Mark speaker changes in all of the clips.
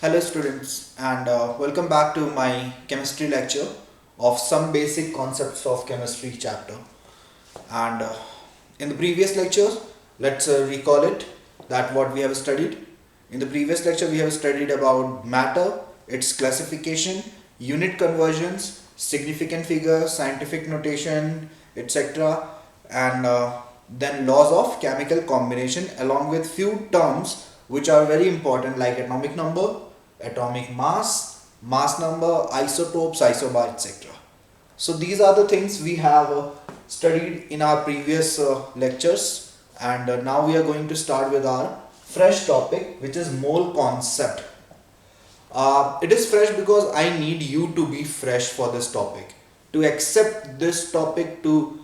Speaker 1: Hello students and welcome back to my chemistry lecture of some basic concepts of chemistry chapter. And in the previous lectures, let's recall it that what we have studied. In the previous lecture, we have studied about matter, its classification, unit conversions, significant figures, scientific notation, etc. And then laws of chemical combination along with few terms which are very important like atomic number, atomic mass, mass number, isotopes, isobar, etc. So these are the things we have studied in our previous lectures, and now we are going to start with our fresh topic, which is mole concept. It is fresh because I need you to be fresh for this topic, to accept this topic, to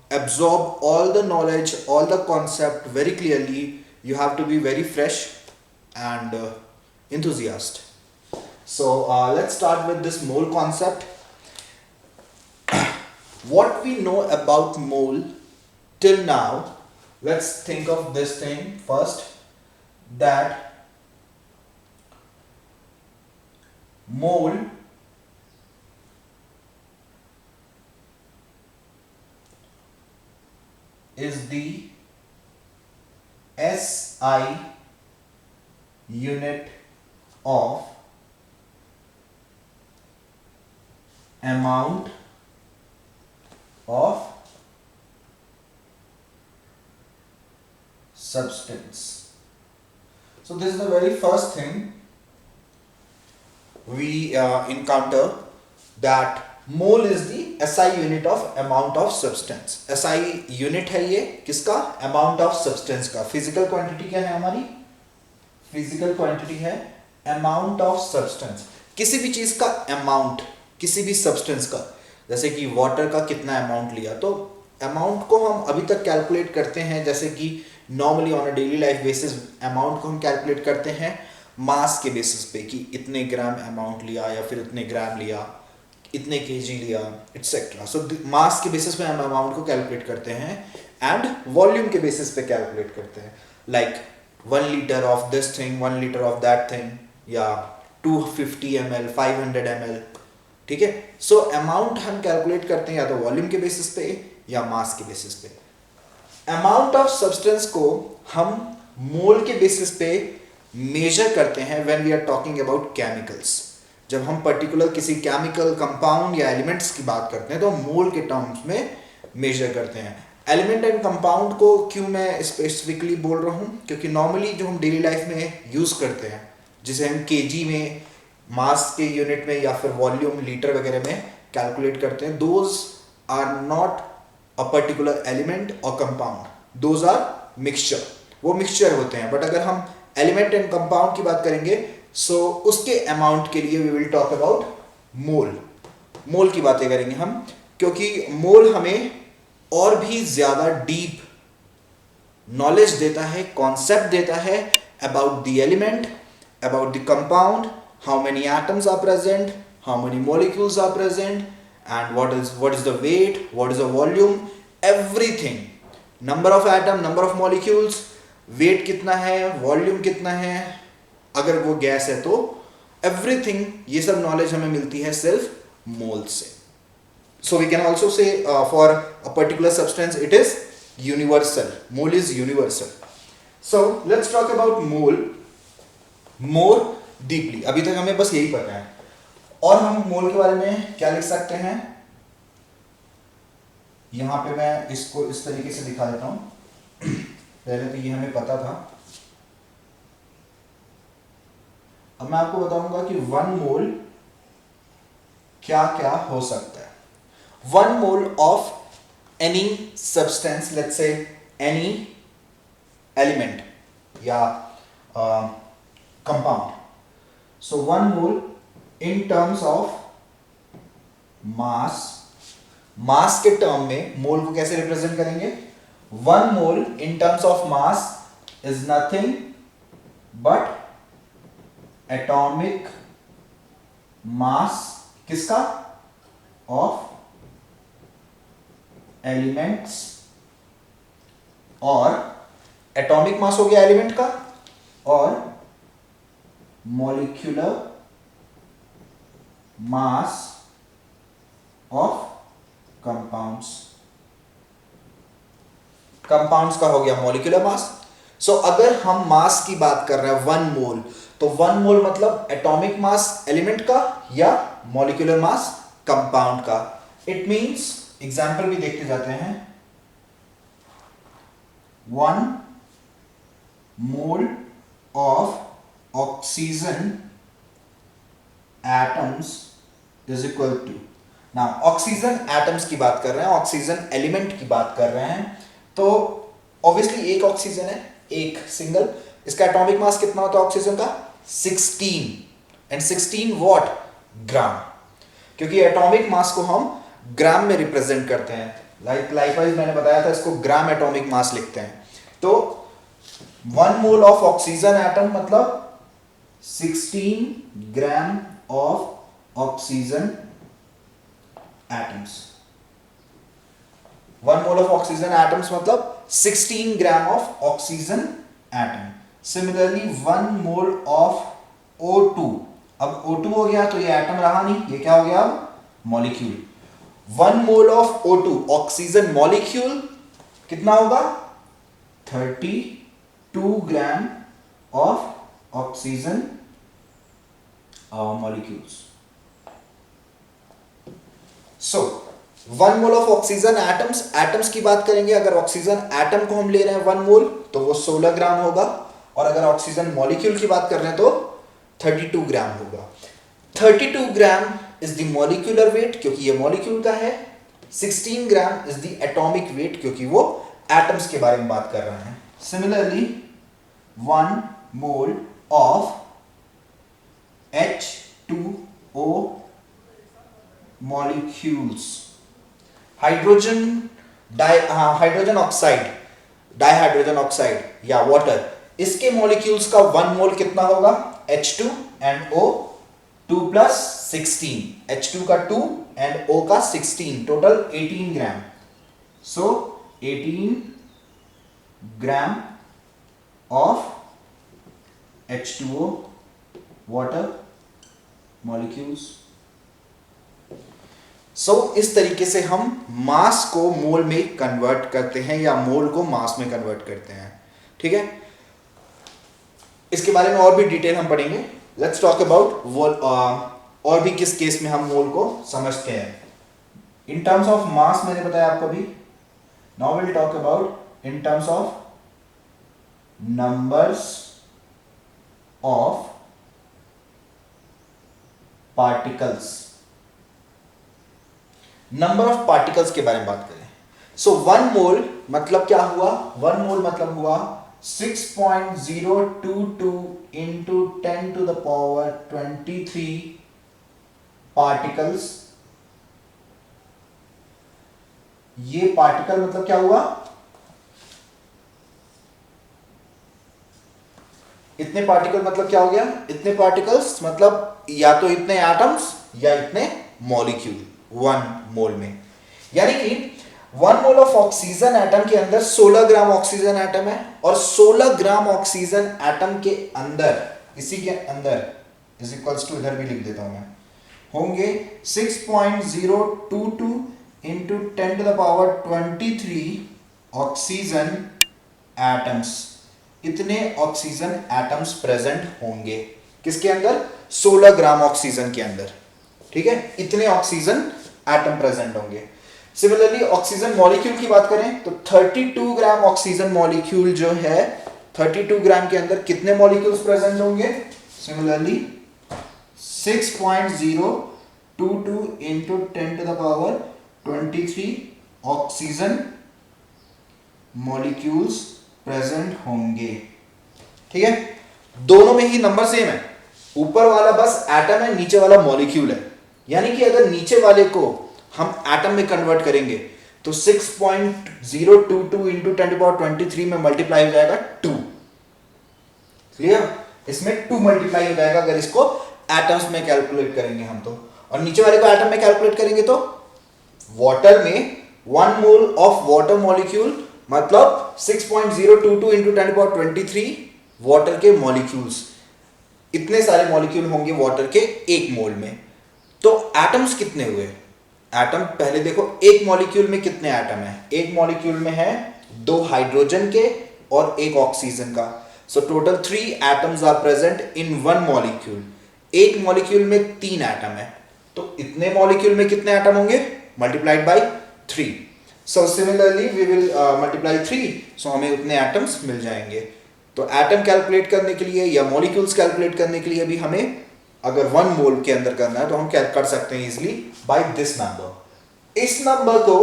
Speaker 1: absorb all the knowledge, all the concept very clearly. You have to be very fresh and enthusiast. So let's start with this mole concept. What we know about mole till now, let's think of this thing first, that mole is the SI unit of amount of substance. So this is the very first thing we encounter, that mole is the SI unit of amount of substance. SI unit है ये किसका? Amount of substance का. Physical quantity क्या है हमारी? Physical quantity है amount of substance. किसी भी चीज का amount, किसी भी substance का, जैसे कि वाटर का कितना अमाउंट लिया, तो अमाउंट को हम अभी तक कैलकुलेट करते हैं जैसे कि normally on a daily life basis amount को हम कैलकुलेट करते हैं मास के बेसिस पे कि इतने ग्राम अमाउंट लिया या फिर इतने ग्राम लिया, इतने केजी लिया, एटसेट्रा. सो मास के बेसिस पे हम अमाउंट को कैलकुलेट करते हैं एंड वॉल्यूम के बेसिस पे कैलकुलेट करते हैं, like 1 litre of this thing, 1 litre of that thing, या 250 ml, 500 ml. ठीक है. सो अमाउंट हम कैलकुलेट करते हैं या तो वॉल्यूम के बेसिस पे या मास के बेसिस पे. अमाउंट ऑफ सब्सटेंस को हम मोल के बेसिस पे मेजर करते हैं when we are talking about chemicals. जब हम पर्टिकुलर किसी केमिकल कंपाउंड या एलिमेंट्स की बात करते हैं तो मोल के टर्म्स में मेजर करते हैं. एलिमेंट एंड कंपाउंड को क्यों मैं स्पेसिफिकली बोल रहा हूँ, क्योंकि नॉर्मली जो हम डेली लाइफ में यूज करते हैं, जिसे हम केजी में, मास के यूनिट में या फिर वॉल्यूम लीटर वगैरह में कैलकुलेट करते हैं, those are not a particular element और कंपाउंड, दोज आर मिक्सचर. वो मिक्सचर होते हैं. बट अगर हम एलिमेंट एंड कंपाउंड की बात करेंगे सो उसके अमाउंट के लिए वी विल टॉक अबाउट मोल. मोल की बातें करेंगे हम, क्योंकि मोल हमें और भी ज्यादा डीप नॉलेज देता है, कॉन्सेप्ट देता है about the element, about the compound, how many atoms are present, how many molecules are present, and what is the weight, what is the volume, everything. Number of atom, number of molecules, weight कितना है, volume कितना है, अगर वो gas है तो everything, ये सब knowledge हमें मिलती है सिर्फ मोल से. So we can also say for a particular substance it is universal. Mole is universal. So let's talk about mole more deeply. अभी तक हमें बस यही पता है. और हम मोल के बारे में क्या लिख सकते हैं, यहां पे मैं इसको इस तरीके से दिखा देता हूं. पहले तो ये हमें पता था. अब मैं आपको बताऊंगा कि 1 मोल क्या क्या हो सकता है. 1 mole of any substance, let's say any element या compound. So 1 mole in terms of mass, mass के टर्म में मोल को कैसे रिप्रेजेंट करेंगे? 1 mole in terms of mass is nothing but atomic mass किसका? Of elements. और एटॉमिक मास हो गया एलिमेंट का, और molecular mass of compounds. Compounds का हो गया मॉलिक्यूलर मास। सो अगर हम मास की बात कर रहे हैं 1 मोल, तो 1 मोल मतलब एटॉमिक मास एलिमेंट का या मॉलिक्यूलर मास कंपाउंड का। इट मींस एग्जांपल भी देखते जाते हैं। 1 mole of oxygen atoms is equal to, ना ऑक्सीजन एटम्स की बात कर रहे हैं, ऑक्सीजन एलिमेंट की बात कर रहे हैं, तो ऑब्वियसली एक ऑक्सीजन है, एक सिंगल, इसका एटॉमिक मास कितना होता है ऑक्सीजन का 16 एंड 16 व्हाट ग्राम, क्योंकि एटॉमिक मास को हम ग्राम में रिप्रेजेंट करते हैं। लाइकवाइज मैंने बताया था इसको ग्राम एटॉमिक मास लिखते हैं। तो 1 मोल ऑफ ऑक्सीजन एटम मतलब 16 gram of oxygen atoms. 1 mole of oxygen atoms मतलब 16 gram of oxygen atom. Similarly 1 mole of O2, अब O2 हो गया तो ये एटम रहा नहीं, ये क्या हो गया अब molecule. 1 mole of O2 oxygen molecule कितना होगा 32 gram of oxygen molecules. So 1 mole of oxygen atoms, atoms की बात करेंगे, अगर ऑक्सीजन एटम को हम ले रहे हैं 1 मोल तो वो 16 ग्राम होगा, और अगर ऑक्सीजन मॉलिक्यूल की बात कर रहे हैं तो 32 ग्राम होगा। 32 gram is the molecular weight क्योंकि ये मॉलिक्यूल का है, 16 gram is the atomic weight क्योंकि वो एटम्स के बारे में बात कर रहे हैं। Similarly 1 mole of H2O molecules, hydrogen oxide, dihydrogen oxide या वाटर, इसके मॉलिक्यूल्स का 1 मोल कितना होगा H2 and O 2 plus 16, H2 का 2 एंड O का 16, total 18 gram. So 18 gram of H2O water molecules. So इस तरीके से हम मास को मोल में कन्वर्ट करते हैं या मोल को मास में कन्वर्ट करते हैं। ठीक है, इसके बारे में और भी डिटेल हम पढ़ेंगे। लेट्स टॉक अबाउट और भी किस केस में हम मोल को समझते हैं इन टर्म्स ऑफ मास। मैंने बताया आपको अभी। Now will talk about in terms of numbers of particles. Number of particles के बारे में बात करें। सो 1 मोल मतलब क्या हुआ, 1 मोल मतलब हुआ 6.022 into 10 to the power 23 particles. ये पार्टिकल मतलब क्या हुआ, इतने पार्टिकल मतलब क्या हो गया, इतने पार्टिकल्स मतलब या तो इतने एटम्स या इतने मॉलिक्यूल 1 मोल में। यानी कि 1 मोल ऑफ ऑक्सीजन एटम के अंदर 16 ग्राम ऑक्सीजन एटम है, और 16 ग्राम ऑक्सीजन एटम के अंदर, इसी के अंदर इज इक्वल्स टू, इधर भी लिख देता हूं मैं, होंगे 6.022 into 10 to the power 23 oxygen atoms. इतने ऑक्सीजन एटम्स प्रेजेंट होंगे किसके अंदर, 16 ग्राम ऑक्सीजन के अंदर। ठीक है, इतने ऑक्सीजन एटम प्रेजेंट होंगे। सिमिलरली ऑक्सीजन मॉलिक्यूल की बात करें तो 32 ग्राम ऑक्सीजन मॉलिक्यूल जो है, 32 ग्राम के अंदर कितने मॉलिक्यूल्स प्रेजेंट होंगे, similarly 6.022 into 10 to the power 23 oxygen molecules present होंगे। ठीक है, दोनों में ही नंबर सेम है, ऊपर वाला बस एटम है, नीचे वाला मॉलिक्यूल है। यानी कि अगर नीचे वाले को हम एटम में कन्वर्ट करेंगे तो 6.022 इंटू 10 टू पावर 23 में मल्टीप्लाई हो जाएगा 2। क्लियर, इसमें 2 मल्टीप्लाई हो जाएगा अगर इसको एटम्स में कैलकुलेट करेंगे हम तो, और नीचे वाले को एटम में कैलकुलेट करेंगे तो वाटर में 1 मोल ऑफ वाटर मॉलिक्यूल मतलब 6.022 इंटू 10 टू पावर 23 वाटर के मॉलिक्यूल्स। इतने सारे मॉलिक्यूल होंगे वाटर के एक मोल में। तो एटम्स कितने हुए? एटम पहले देखो, एक मॉलिक्यूल में कितने एटम है? एक मॉलिक्यूल में है 2 हाइड्रोजन के और 1 ऑक्सीजन का। So total 3 atoms are present in 1 molecule. एक मॉलिक्यूल में 3 एटम है, तो इतने मॉलिक्यूल में कितने एटम होंगे? Multiplied by 3। So similarly we will multiply 3, so हमें उतने एटम्स मिल जाएंगे। तो एटम कैलकुलेट करने के लिए या मॉलिक्यूल्स कैलकुलेट करने के लिए भी हमें अगर 1 मोल के अंदर करना है तो हम क्या कर सकते हैं इजिली बाय दिस नंबर। इस नंबर को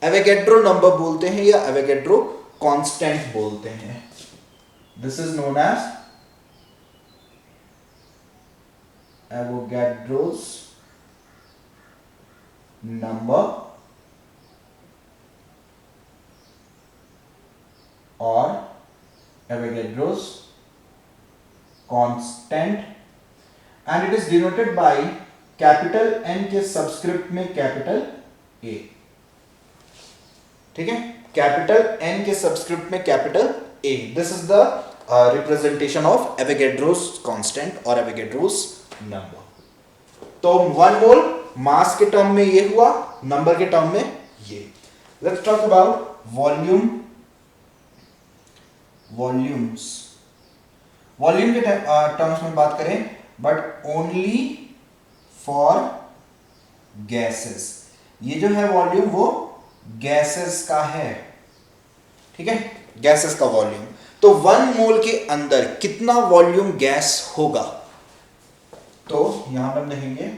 Speaker 1: एवोगैड्रो नंबर बोलते हैं या एवोगैड्रो कांस्टेंट बोलते हैं। This is known as Avogadro's number और Avogadro's constant, and it is denoted by capital N के सबस्क्रिप्ट में कैपिटल A। ठीक है, कैपिटल N के सबस्क्रिप्ट में capital A। This is the representation of Avogadro's constant और Avogadro's नंबर। तो 1 मोल मास के टर्म में ये हुआ, नंबर के टर्म में ये। Let's talk about volumes. Volume के टर्म्स में बात करें, बट ओनली फॉर गैसेस। ये जो है वॉल्यूम वो गैसेस का है, ठीक है, गैसेस का वॉल्यूम। तो 1 मोल के अंदर कितना वॉल्यूम गैस होगा? तो यहां पर हम देखेंगे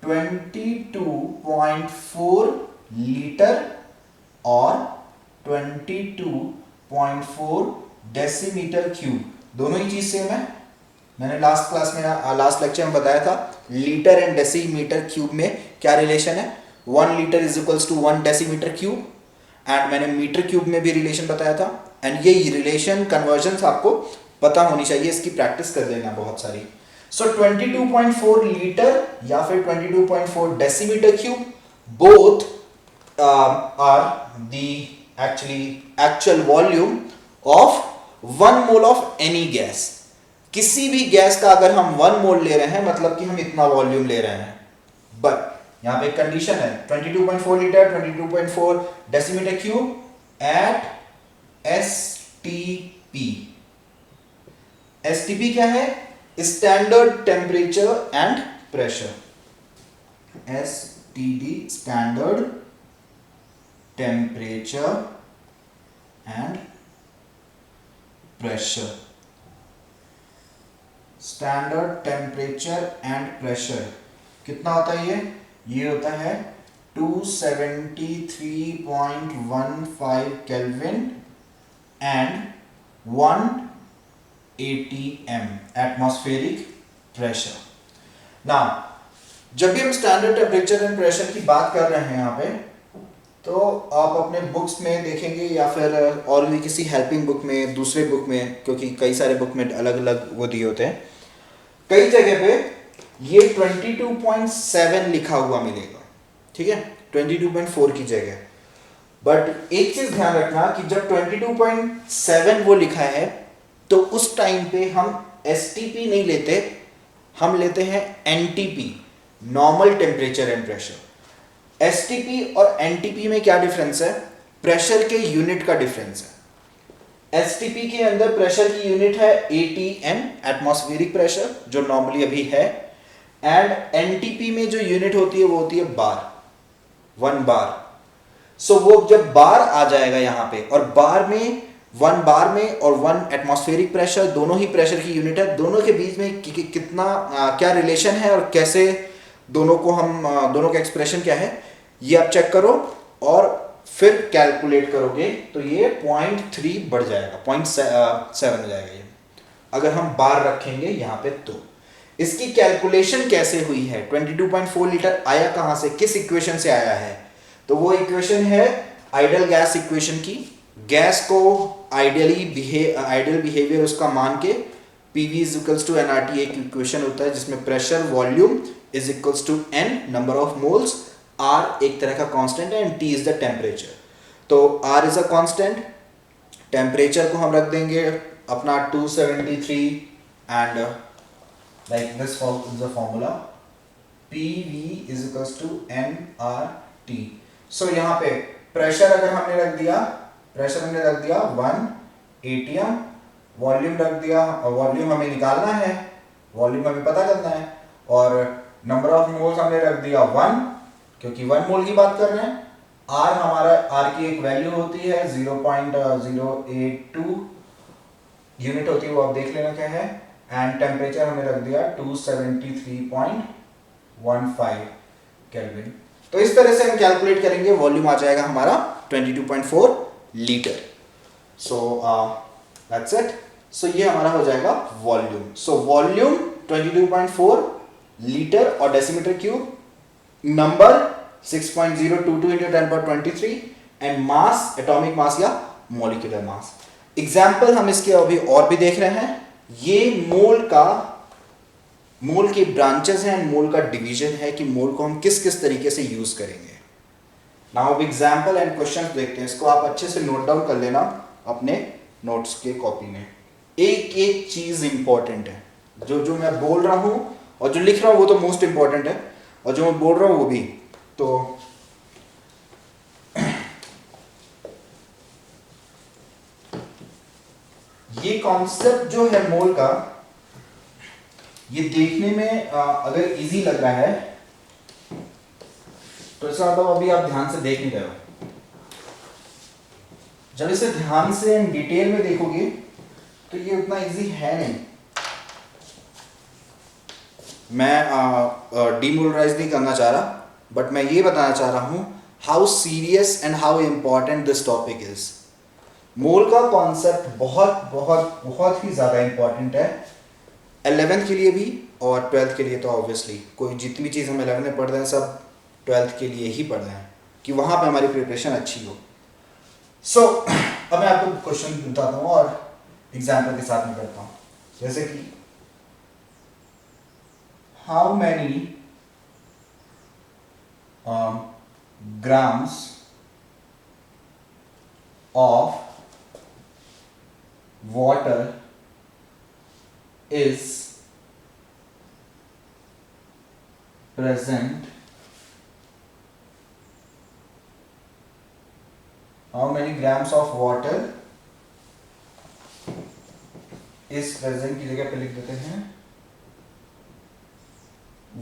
Speaker 1: 22.4 लीटर और 22.4 डेसीमीटर क्यूब, दोनों ही चीज सेम है। मैंने लास्ट क्लास में लास्ट लेक्चर में बताया था लीटर एंड डेसीमीटर क्यूब में क्या रिलेशन है। 1 litre is equals to 1 decimetre cube, and मैंने मीटर क्यूब में भी रिलेशन बताया था। एंड ये रिलेशन कन्वर्जन्स आपको पता होनी चाहिए, इसकी प्रैक्टिस कर लेना बहुत सारी। सो 22.4 लीटर या फिर 22.4 decimetre cube, both are the actual volume of 1 mole of any gas। किसी भी गैस का अगर हम 1 मोल ले रहे हैं मतलब कि हम इतना वॉल्यूम ले रहे हैं। बट यहां पे कंडीशन है 22.4 litre 22.4 decimetre cube at STP। STP क्या है? Standard temperature and pressure. STD standard temperature and pressure. Standard temperature and pressure कितना होता है? ये होता है 273.15 kelvin and 180 m atmospheric pressure. Now जब भी हम स्टैंडर्ड टेम्परेचर एंड प्रेशर की बात कर रहे हैं यहाँ पे, तो आप अपने बुक्स में देखेंगे या फिर और भी किसी हेल्पिंग बुक में, दूसरे बुक में, क्योंकि कई सारे बुक में अलग अलग वो दिए होते हैं, कई जगह पे ये 22.7 लिखा हुआ मिलेगा, ठीक है, 22.4 की जगह। बट एक चीज ध्यान रखना कि जब 22.7 वो लिखा है तो उस टाइम पे हम STP नहीं लेते, हम लेते हैं NTP, normal temperature and pressure. STP और NTP में क्या डिफरेंस है? प्रेशर के यूनिट का डिफरेंस है। STP के अंदर प्रेशर की यूनिट है ATM, एटमॉस्फेरिक प्रेशर, जो नॉर्मली अभी है। एंड NTP में जो यूनिट होती है वो होती है बार, 1 बार। सो वो जब बार आ जाएगा यहाँ पे, और बार में 1 बार में और 1 एटमॉस्फेरिक प्रेशर, दोनों ही प्रेशर की यूनिट है। दोनों के बीच में कितना क्या रिलेशन है और कैसे दोनों को हम दोनों का एक्सप्रेशन क्या है ये आप चेक करो और फिर कैलकुलेट करोगे तो ये 0.3 बढ़ जाएगा, 0.7 हो जाएगा ये, अगर हम बार रखेंगे यहाँ पे। तो इसकी कैलकुलेशन कैसे हुई है? 22.4 लीटर आया कहाँ से, किस इक्वेशन से आया है? तो वो इक्वेशन है आइडियल गैस इक्वेशन की। गैस को आइडियल बिहेवियर उसका मान के PV is equals to nRT एक इक्वेशन होता है जिसमें pressure volume is equals to n number of moles, R एक तरह का कांस्टेंट है and T is the temperature. तो R is a constant, temperature को हम रख देंगे अपना 273 and like this is the formula PV is equals to nRT. so यहाँ पे प्रेशर अगर हमने रख दिया 1 atm, वॉल्यूम रख दिया और वॉल्यूम हमें निकालना है, वॉल्यूम हमें पता करना है, और नंबर ऑफ मोल्स हमने रख दिया 1 क्योंकि 1 मोल की बात कर रहे हैं। R हमारा R की एक वैल्यू होती है 0.082 यूनिट होती है, वो आप देख लेना क्या है, एंड टेम्परेचर हमने रख दिया 273.15 केल्विन। तो इस तरह से हम कैलकुलेट करेंगे, वॉल्यूम आ जाएगा हमारा 22.4 litre. So that's it. So ये हमारा हो जाएगा वॉल्यूम। सो वॉल्यूम 22.4 लीटर और decimetre cube, number 6.022 into 10^23 and mass, atomic mass या मॉलिक्यूलर मास। एग्जाम्पल हम इसके अभी और भी देख रहे हैं। ये मोल के ब्रांचेस हैं एंड मोल का डिवीजन है कि मोल को हम किस किस तरीके से यूज करेंगे। नाउ एग्जाम्पल एंड क्वेश्चन देखते हैं, इसको आप अच्छे से नोट डाउन कर लेना अपने नोट्स के कॉपी में। एक एक चीज इंपॉर्टेंट है, जो मैं बोल रहा हूं और जो लिख रहा हूं वो तो मोस्ट इंपॉर्टेंट है, और जो मैं बोल रहा हूं वो भी। तो ये कॉन्सेप्ट जो है मोल का, ये देखने में अगर इजी लग रहा है तो इसका मतलब अभी आप ध्यान से देख नहीं रहे हो। जब इसे ध्यान से डिटेल में देखोगे तो ये उतना इजी है नहीं। मैं डीमोलराइज नहीं करना चाह रहा, बट मैं ये बताना चाह रहा हूं how serious and how important this topic is. Mole का कॉन्सेप्ट बहुत बहुत बहुत ही ज्यादा इंपॉर्टेंट है 11th के लिए भी और 12th के लिए। तो ऑब्वियसली कोई जितनी चीज़ हम 11th में पढ़ रहे हैं सब 12th के लिए ही पढ़ रहे हैं कि वहाँ पे हमारी प्रिपरेशन अच्छी हो। सो अब मैं आपको क्वेश्चन बताता हूँ और एग्जाम्पल के साथ में करता हूँ। जैसे कि how many grams of water is present, how many grams of water is present की जगह पे लिख देते हैं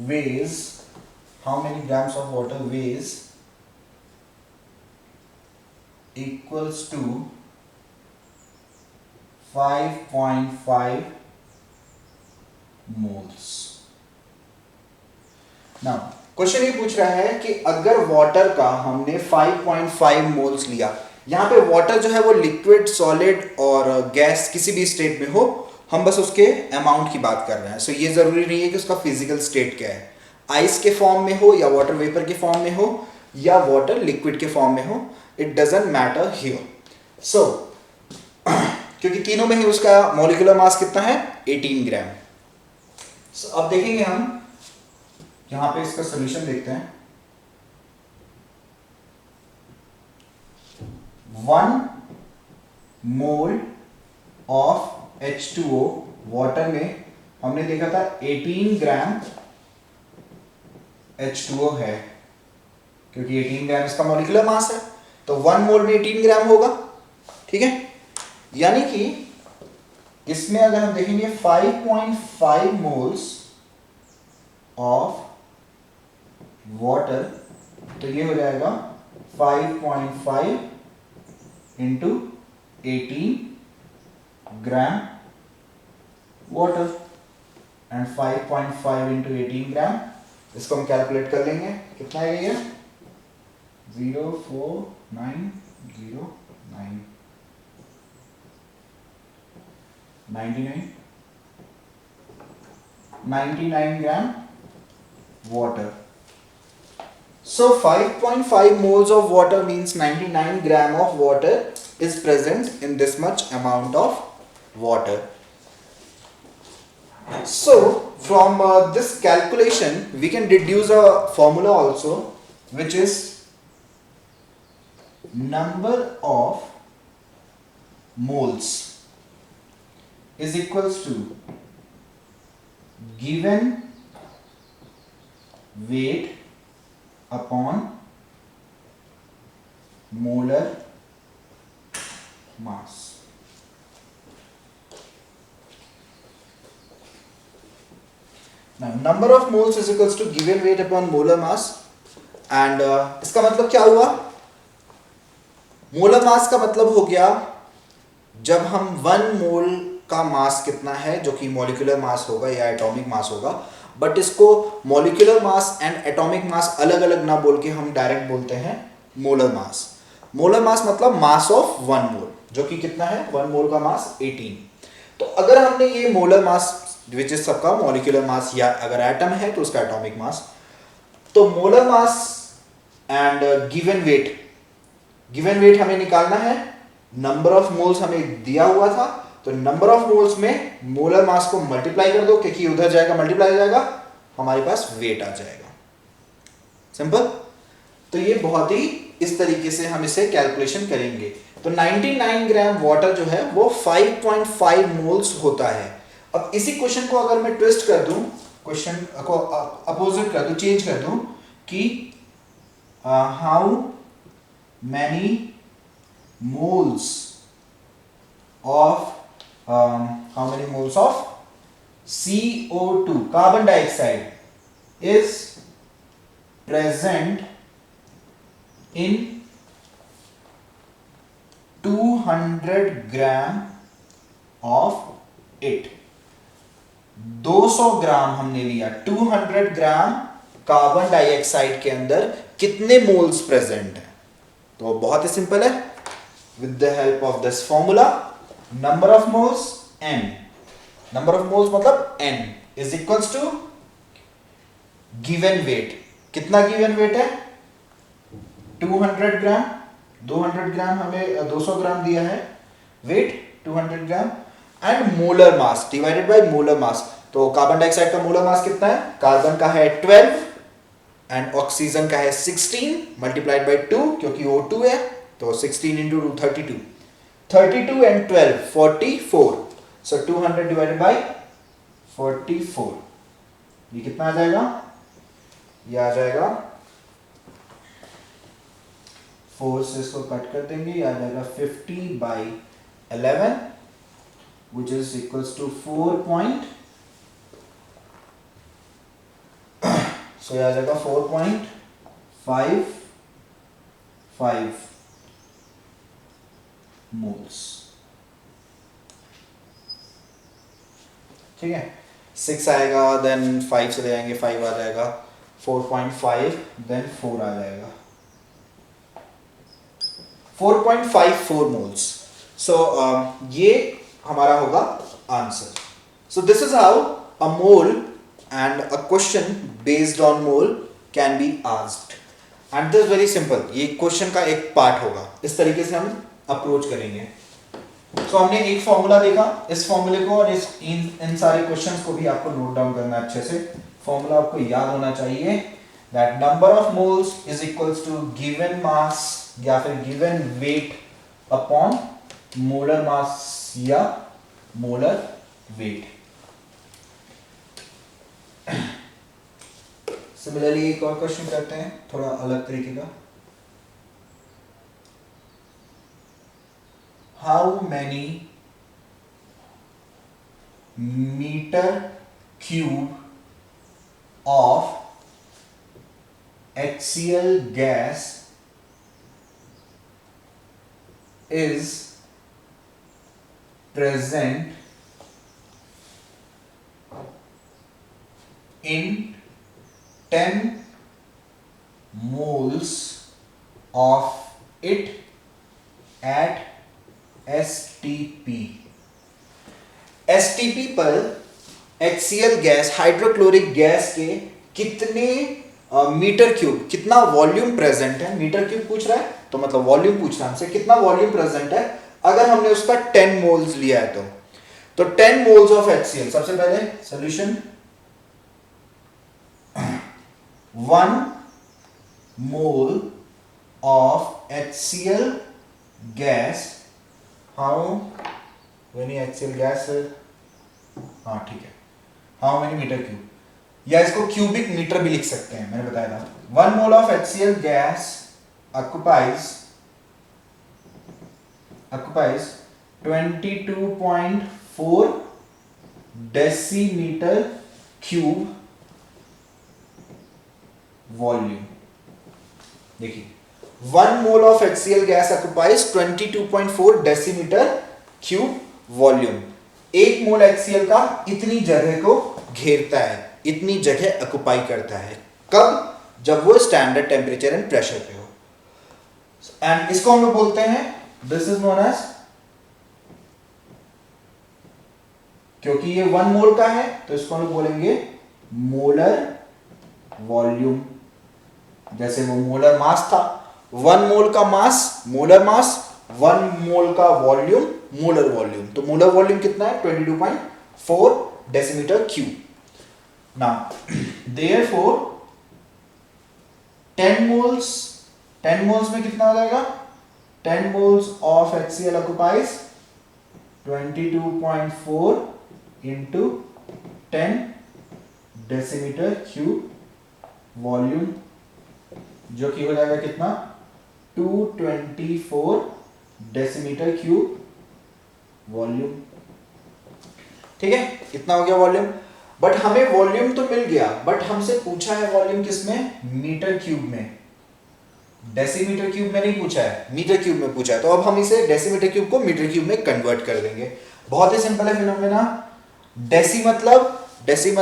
Speaker 1: weighs, how many grams of water weighs equals to 5.5 moles. Now question ये पूछ रहा है कि अगर वाटर का हमने 5.5 मोल्स लिया, यहां पे वाटर जो है वो लिक्विड, सॉलिड और गैस किसी भी स्टेट में हो, हम बस उसके अमाउंट की बात कर रहे हैं। सो ये जरूरी नहीं है कि उसका फिजिकल स्टेट क्या है, आइस के फॉर्म में हो या वाटर वेपर के फॉर्म में हो या वाटर लिक्विड के फॉर्म में हो, इट डजंट मैटर हियर। सो क्योंकि तीनों में ही उसका मॉलिक्यूलर मास कितना है 18 ग्राम। so, अब देखेंगे हम यहां पे इसका सॉल्यूशन देखते हैं। 1 मोल ऑफ H2O वाटर में हमने देखा था 18 ग्राम H2O है, क्योंकि 18 ग्राम इसका मॉलिक्यूलर मास है, तो 1 मोल में 18 ग्राम होगा। ठीक है, यानी कि इसमें अगर हम देखेंगे 5.5 मोल्स ऑफ वाटर, तो ये हो जाएगा 5.5 into 18 gram water and 5.5 into 18 ग्राम, इसको हम कैलकुलेट कर लेंगे कितना है ये 04909 99 gram water. So 5.5 moles of water means 99 gram of water is present in this much amount of water. So from this calculation we can deduce a formula also, which is number of moles is equals to given weight upon molar mass. Number of moles is equals to given weight upon molar mass. And इसका मतलब क्या हुआ? Molar mass का मतलब हो गया जब हम 1 मोल का मास कितना है, जो कि मॉलिक्यूलर मास होगा या एटॉमिक मास होगा, बट इसको molecular mass and atomic mass अलग अलग ना बोल के हम डायरेक्ट बोलते हैं मोलर मास। मोलर मास मतलब मास ऑफ 1 मोल, जो कि कितना है? 1 मोल का मास 18। तो अगर हमने ये मोलर मास विच इज सबका मॉलिक्यूलर मास, या अगर एटम है तो उसका एटॉमिक मास, तो molar mass and given weight हमें निकालना है। नंबर ऑफ मोल्स हमें दिया हुआ था, तो नंबर ऑफ मोल्स में मोलर मास को मल्टीप्लाई कर दो, क्योंकि उधर जाएगा मल्टीप्लाई हो जाएगा, हमारे पास वेट आ जाएगा। सिंपल। तो ये बहुत ही इस तरीके से हम इसे कैलकुलेशन करेंगे। तो 99 ग्राम वाटर जो है वो 5.5 मोल्स होता है। अब इसी क्वेश्चन को अगर मैं ट्विस्ट कर दूं, क्वेश्चन को अपोजिट कर दूं, चेंज कर दूं कि how many moles of CO2 carbon dioxide is present in 200 gram of it. 200 ग्राम हमने लिया, 200 ग्राम कार्बन डाइऑक्साइड के अंदर कितने मोल्स प्रेजेंट हैं? तो बहुत ही सिंपल है। With the help of this formula, number of moles n, number of moles मतलब n is equals to given weight. कितना गिवन वेट है? 200 ग्राम। 200 ग्राम हमें 200 ग्राम दिया है weight, 200 gram, and molar mass divided by molar mass. तो carbon dioxide का molar mass कितना है? कार्बन का है 12 एंड ऑक्सीजन का है 16 मल्टीप्लाइड बाय 2, क्योंकि O2 है, तो 16 into 2 32, 32 and 12 44। So 200 divided by 44, ये कितना आ जाएगा? ये आ जाएगा 4 से इसको कट कर देंगे, ये आ जाएगा 50/11 which is equals to 4 point, so ये आ जाएगा 4.55 मोल्स। ठीक है, 6 आएगा, देन 5 से ले जाएंगे, 5 आ जाएगा, 4.5, देन 4 आ जाएगा, 4.54 मोल्स। सो ये हमारा होगा answer. So this is how a mole and a question based on mole can be asked, and this very simple. ये क्वेश्चन का एक पार्ट होगा, इस तरीके से हम अप्रोच करेंगे। सो हमने एक फॉर्मूला देखा, इस फॉर्मूले को और इन सारे क्वेश्चंस को भी आपको नोट डाउन करना है अच्छे से। फॉर्मूला आपको याद होना चाहिए, that number of moles is equals to given mass या फिर given weight upon molar mass या मोलर वेट। सिमिलरली एक और क्वेश्चन करते हैं थोड़ा अलग तरीके का। How many metre cube of HCl gas is present in 10 moles of it at STP। STP पर HCl गैस, हाइड्रोक्लोरिक गैस के कितने मीटर क्यूब, कितना वॉल्यूम प्रेजेंट है? मीटर क्यूब पूछ रहा है तो मतलब वॉल्यूम पूछ रहा है हमसे, कितना वॉल्यूम प्रेजेंट है अगर हमने उसका 10 मोल्स लिया है तो 10 मोल्स ऑफ HCl। सबसे पहले solution, 1 mole of HCl gas, how many HCl gas हाँ ठीक है, हाउ मेनी मीटर क्यूब, या इसको क्यूबिक मीटर भी लिख सकते हैं, मैंने बताया था। 1 mole of HCl gas occupies 22.4 decimetre cube volume. देखिए 1 mole of HCl gas occupies 22.4 decimetre cube volume. 1 mole HCl का इतनी जगह को घेरता है, इतनी जगह ऑक्युपाई करता है। कब? जब वो स्टैंडर्ड टेम्परेचर एंड प्रेशर पे हो। एंड इसको हम लोग बोलते हैं, दिस इज नोन एज, क्योंकि ये 1 मोल का है तो इसको हम लोग बोलेंगे मोलर वॉल्यूम। जैसे वो मोलर मास था, 1 मोल का मास मोलर मास, 1 मोल का वॉल्यूम मोलर वॉल्यूम। तो मोलर वॉल्यूम कितना है? 22.4 decimetre cube. Now therefore 10 moles में कितना हो जाएगा? 10 moles of HCl occupies 22.4 into 10 decimetre cube volume, जो कि हो जाएगा कितना? 224 डेसीमीटर क्यूब वॉल्यूम। ठीक है, इतना हो गया वॉल्यूम। बट हमें वॉल्यूम तो मिल गया, बट हमसे पूछा है वॉल्यूम किसमें? मीटर क्यूब में। डेसीमीटर क्यूब में नहीं पूछा है, मीटर क्यूब में पूछा है। तो अब हम इसे डेसीमीटर क्यूब को मीटर क्यूब में कन्वर्ट कर देंगे। बहुत ही सिंपल है फिनोमेना। डेसी मतलब 10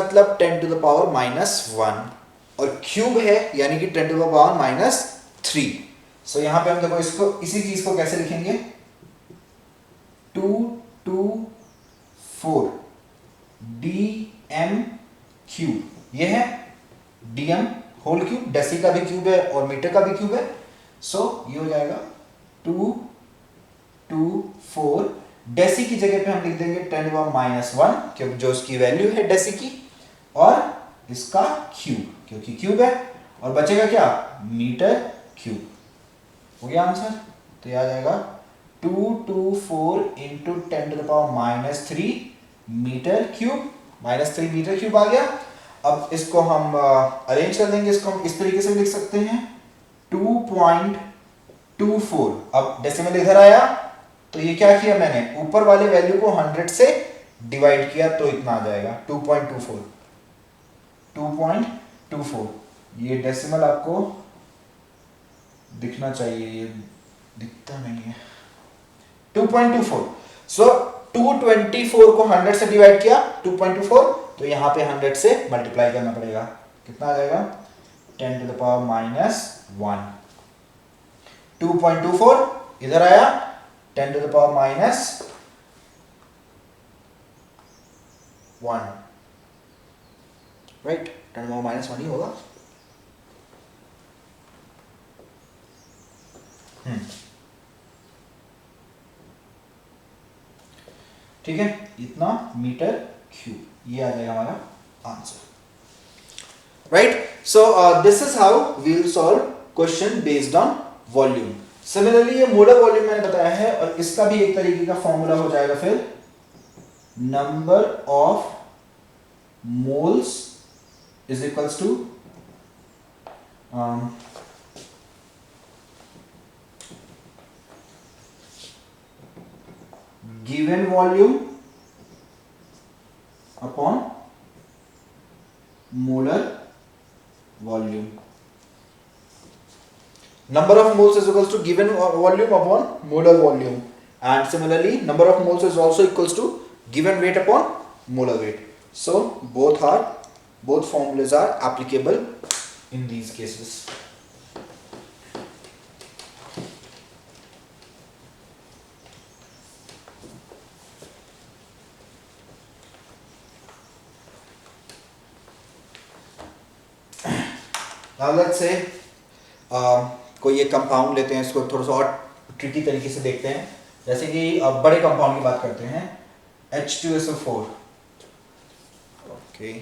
Speaker 1: टू द पावर -1 और क्यूब है यानी कि 10 टू द पावर -3। सो यहां पे हम देखो इसको, इसी चीज को कैसे लिखेंगे? 224 dm क्यूब। ये है dm होल क्यूब, डेसी का भी क्यूब है और मीटर का भी क्यूब है। सो ये हो जाएगा 224। डेसी की जगह पे हम लिख देंगे 10 टू द पावर -1 क्योंकि जो उसकी वैल्यू है डेसी की, और इसका क्यूब क्योंकि क्यूब है, और बचेगा क्या? Metre cube. हो गया आंसर। तो ये आ जाएगा 224 into 10 to the power -3 metre cube. -3 metre cube आ गया। अब इसको हम अरेंज कर देंगे, इसको हम इस तरीके से लिख सकते हैं 2.24। अब डेसिमल इधर आया तो ये क्या किया मैंने? ऊपर वाले वैल्यू को 100 से डिवाइड किया तो इतना आ जाएगा 2.24। ये डेसिमल आपको दिखना चाहिए, ये दिखता नहीं है। 2.24। सो 224 को 100 से डिवाइड किया 2.24, तो यहां पे 100 से मल्टीप्लाई करना पड़ेगा। कितना आ जाएगा? 10 टू द पावर -1। 2.24 इधर आया, 10 to the power -1, right? 10 to the power -1 ही होगा। ठीक है, इतना मीटर क्यूब। ये आ जाएगा हमारा answer, right? So this is how we will solve question based on volume. Similarly ये मोलर वॉल्यूम मैंने बताया है, और इसका भी एक तरीके का फॉर्मूला हो जाएगा फिर, number of moles is equals to given volume upon molar volume. Number of moles is equals to given volume upon molar volume, and similarly number of moles is also equals to given weight upon molar weight. So both formulas are applicable in these cases. Now let's say कोई एक compound लेते हैं, इसको थोड़ा सा और tricky तरीके से देखते हैं। जैसे कि बड़े कंपाउंड की बात करते हैं, H2SO4। ओके,